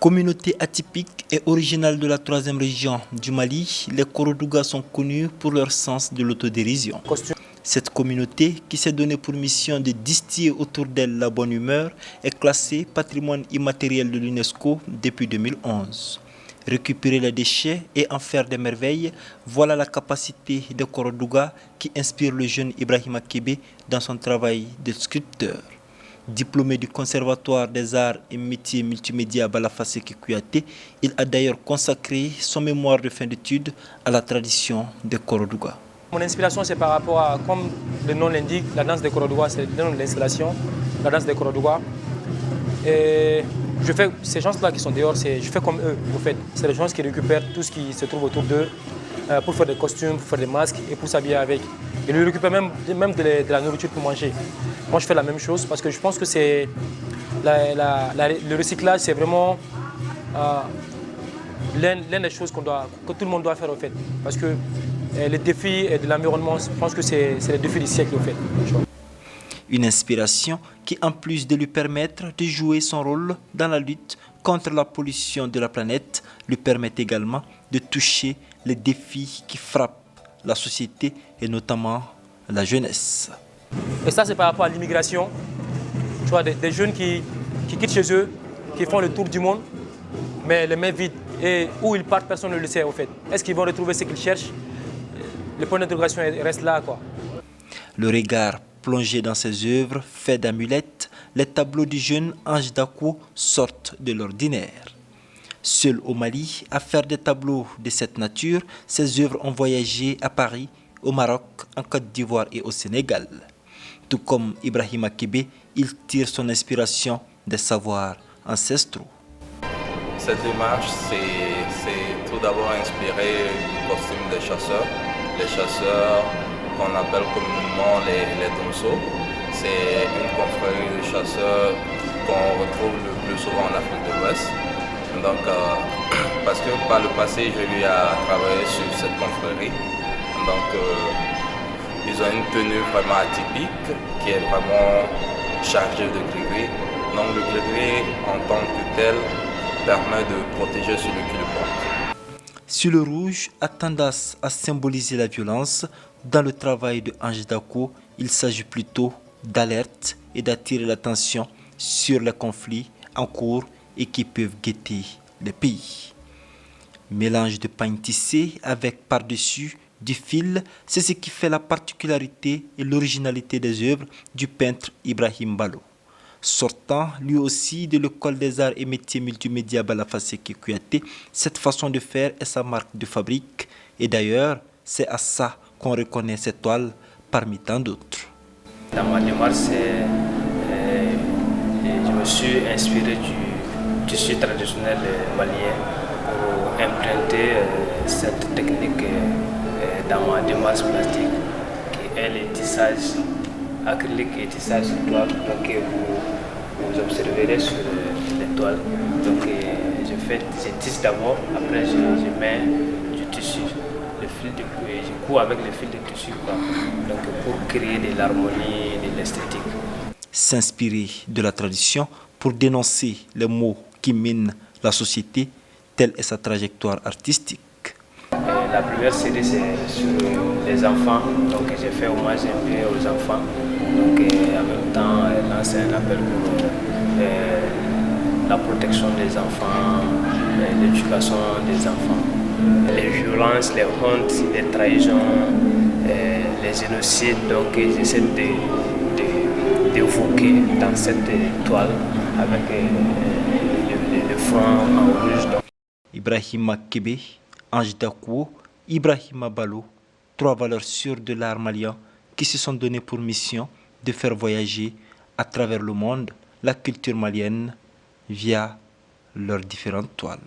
Communauté atypique et originale de la 3e région du Mali, les Korodouga sont connus pour leur sens de l'autodérision. Cette communauté, qui s'est donnée pour mission de distiller autour d'elle la bonne humeur, est classée patrimoine immatériel de l'UNESCO depuis 2011. Récupérer les déchets et en faire des merveilles, voilà la capacité des Korodouga qui inspire le jeune Ibrahima Kébé dans son travail de sculpteur. Diplômé du Conservatoire des Arts et Métiers Multimédia Balafassé Kouyaté, il a d'ailleurs consacré son mémoire de fin d'études à la tradition des Korodouga. Mon inspiration, c'est par rapport à, comme le nom l'indique, la danse des Korodouga, c'est le nom de l'installation, la danse des Korodouga. Et je fais, ces gens-là qui sont dehors, je fais comme eux, en fait. C'est les gens qui récupèrent tout ce qui se trouve autour d'eux pour faire des costumes, pour faire des masques et pour s'habiller avec. Et ils récupèrent même de la nourriture pour manger. Moi, je fais la même chose parce que je pense que c'est le recyclage, c'est vraiment l'une des choses que tout le monde doit faire, en fait. Parce que les défis de l'environnement, je pense que c'est les défis du siècle, en fait. Une inspiration qui, en plus de lui permettre de jouer son rôle dans la lutte contre la pollution de la planète, lui permet également de toucher les défis qui frappent la société et notamment la jeunesse. Et ça, c'est par rapport à l'immigration. Tu vois, des jeunes qui quittent chez eux, qui font le tour du monde, mais les mains vides. Et où ils partent, personne ne le sait, au fait. Est-ce qu'ils vont retrouver ce qu'ils cherchent? Le point d'interrogation reste là, quoi. Le regard plongé dans ses œuvres, fait d'amulettes, les tableaux du jeune Ange Dakou sortent de l'ordinaire. Seul au Mali, à faire des tableaux de cette nature, ses œuvres ont voyagé à Paris, au Maroc, en Côte d'Ivoire et au Sénégal. Tout comme Ibrahima Kébé, il tire son inspiration des savoirs ancestraux. Cette image, c'est tout d'abord inspiré du costume des chasseurs. Les chasseurs qu'on appelle communément les Donso. C'est une confrérie de chasseurs qu'on retrouve le plus souvent en Afrique de l'Ouest. Donc, parce que par le passé, j'ai eu à travailler sur cette confrérie. Donc, ils ont une tenue vraiment atypique qui est vraiment chargée de gris-gris. Donc, le gris-gris en tant que tel permet de protéger celui qui le porte. Sur le rouge a tendance à symboliser la violence. Dans le travail de Ange Dakou, il s'agit plutôt d'alerte et d'attirer l'attention sur les conflits en cours et qui peuvent guetter les pays. Mélange de pagne tissé avec par-dessus du fil, c'est ce qui fait la particularité et l'originalité des œuvres du peintre Ibrahim Balo. Sortant lui aussi de l'école des arts et métiers multimédia Balafassé Kouyaté, cette façon de faire est sa marque de fabrique et d'ailleurs c'est à ça qu'on reconnaît cette toile parmi tant d'autres. Dans ma démarche, je me suis inspiré du tissu traditionnel malien pour implanter cette technique dans ma démarche plastique qui est le tissage acrylique et tissage sur toile. Donc vous observerez sur les toiles. Donc je tisse d'abord, après je mets du tissu. Je couds avec le fil de tissu donc pour créer de l'harmonie et de l'esthétique. S'inspirer de la tradition pour dénoncer les maux qui minent la société, telle est sa trajectoire artistique. La première série c'est sur les enfants, donc j'ai fait hommage un peu aux enfants, donc en même temps lancer un appel pour la protection des enfants, l'éducation des enfants. Les violences, les hontes, les trahisons, les génocides, donc j'essaie d'évoquer dans cette toile avec le fond en rouge. Ibrahima Kébé, Ange Dakou, Ibrahima Balo, 3 valeurs sûres de l'art malien qui se sont données pour mission de faire voyager à travers le monde la culture malienne via leurs différentes toiles.